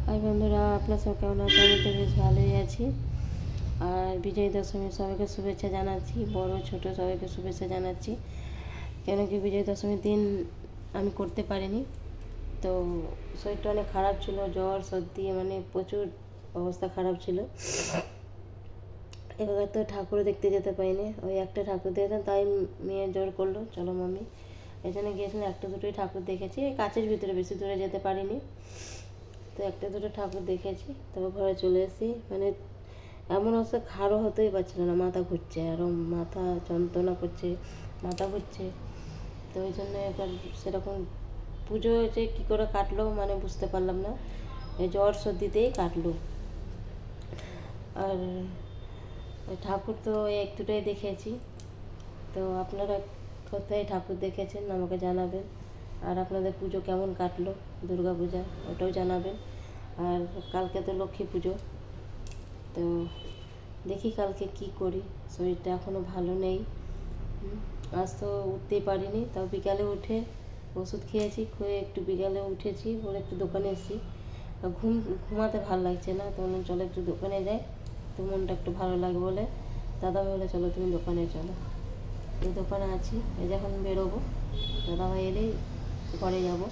High বন্ধুরা, আপনার সব কেমন আছে? আমি তো বেশ ভালোই আছি। আর বিজয় দশমীর সবাইকে শুভেচ্ছা জানাচ্ছি, বড় ছোট সবাইকে শুভেচ্ছা জানাচ্ছি। কেন কি বিজয় দশমীর দিন আমি করতে পারিনি, তো শরীরটা অনেক খারাপ ছিল, জ্বর সর্দি, মানে প্রচুর অবস্থা খারাপ ছিল। এবার তো ঠাকুর দেখতে যেতে পারিনি, ওই একটা ঠাকুর দেখেছেন, তাই মেয়ে জোর করলো চলো মাম্মি, এই জন্য গিয়েছিলাম। একটা দুটোই ঠাকুর দেখেছি, এই কাছের ভিতরে, বেশি দূরে যেতে পারিনি। তো একটা দুটো ঠাকুর দেখেছি, তারপর ঘরে চলে এসেছি। মানে এমন অবস্থা, খাড়ো হতেই পারছিল না, মাথা ঘুরছে, আরও মাথা যন্ত্রণা করছে, মাথা ঘুরছে। তো ওই জন্য এবার সেরকম পুজো যে কী করে কাটলো মানে বুঝতে পারলাম না, এই জ্বর সর্দিতেই কাটলো। আর ঠাকুর তো এক দুটোই দেখেছি। তো আপনারা কোথায় ঠাকুর দেখেছেন আমাকে জানাবেন। আর আপনাদের পুজো কেমন কাটলো, দুর্গা পূজা, ওটাও জানাবেন। আর কালকে তো লক্ষ্মী পুজো, তো দেখি কালকে কি করি। শরীরটা এখনও ভালো নেই, আজ তো উঠতেই পারিনি। তাও বিকালে উঠে ওষুধ খেয়েছি, খেয়ে একটু বিকালে উঠেছি, বলে একটু দোকানে এসেছি। ঘুমাতে ভালো লাগছে না, তো বললাম চলো একটু দোকানে যাই, তো মনটা একটু ভালো লাগে বলে দাদাভাই বলে চলো তুমি দোকানে চলো। এই দোকানে আছি, এই যখন বেরোবো, দাদাভাই এলেই ঘরে যাব।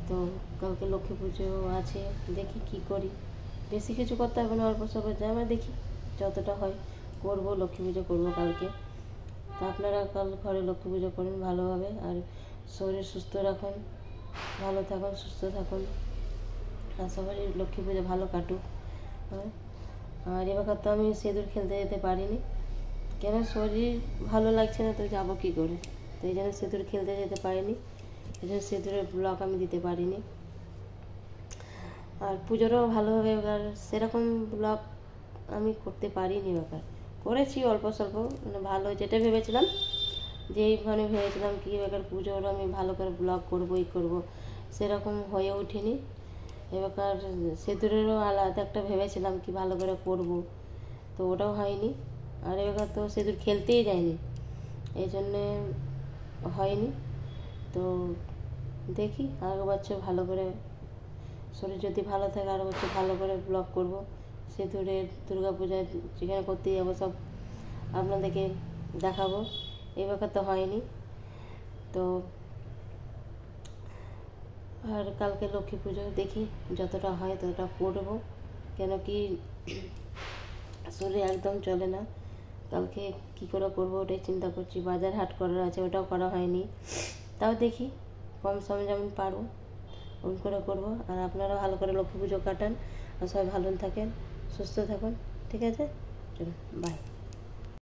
তো কালকে লক্ষ্মী পুজো আছে, দেখি কি করি। বেশি কিছু করতে হবে না, অল্প স্বল্প যা আমরা দেখি যতটা হয় করবো। লক্ষ্মী পুজো করবো কালকে। তো আপনারা কাল ঘরে লক্ষ্মী পুজো করুন ভালোভাবে, আর শরীর সুস্থ রাখুন, ভালো থাকুন, সুস্থ থাকুন, আর সবারই লক্ষ্মী পুজো ভালো কাটুক। আর এবার তো আমি সিঁদুর খেলতে যেতে পারিনি, কেন শরীর ভালো লাগছে না, তো যাবো কী করে। তো এই জন্য সিঁদুর খেলতে যেতে পারিনি, এই জন্য সিঁদুরের ব্লগ আমি দিতে পারিনি। আর পুজোরও ভালোভাবে এবার সেরকম ব্লগ আমি করতে পারিনি। ব্যাপার করেছি অল্প স্বল্প, মানে ভালো যেটা ভেবেছিলাম, যেইখানে ভেবেছিলাম কি এবার পুজোর আমি ভালো করে ব্লগ করবো, করবো, সেরকম হয়ে ওঠেনি। এবার সিঁদুরেরও আলাদা একটা ভেবেছিলাম কি ভালো করে করব, তো ওটাও হয়নি। আর এবার তো সিঁদুর খেলতেই যায়নি, এই জন্যে হয়নি। তো দেখি আগের বছর ভালো করে, শরীর যদি ভালো থাকে আরও বছর ভালো করে ব্লগ করব। সিঁদুরের দুর্গা পূজায় যেখানে করতে যাবো সব আপনাদেরকে দেখাবো। এবার তো হয়নি। তো আর কালকে লক্ষ্মী পুজো দেখি যতটা হয় ততটা করব, কেন কি শরীর একদম চলে না। কালকে কী করে করবো ওটাই চিন্তা করছি। বাজার হাট করার আছে, ওটাও করা হয়নি। তাও দেখি কম সময় যেমন পারবো ওই করে করবো। আর আপনারা ভালো করে লক্ষ্মী পুজো কাটান, আর সবাই ভালো থাকেন, সুস্থ থাকুন। ঠিক আছে, চলুন, বাই।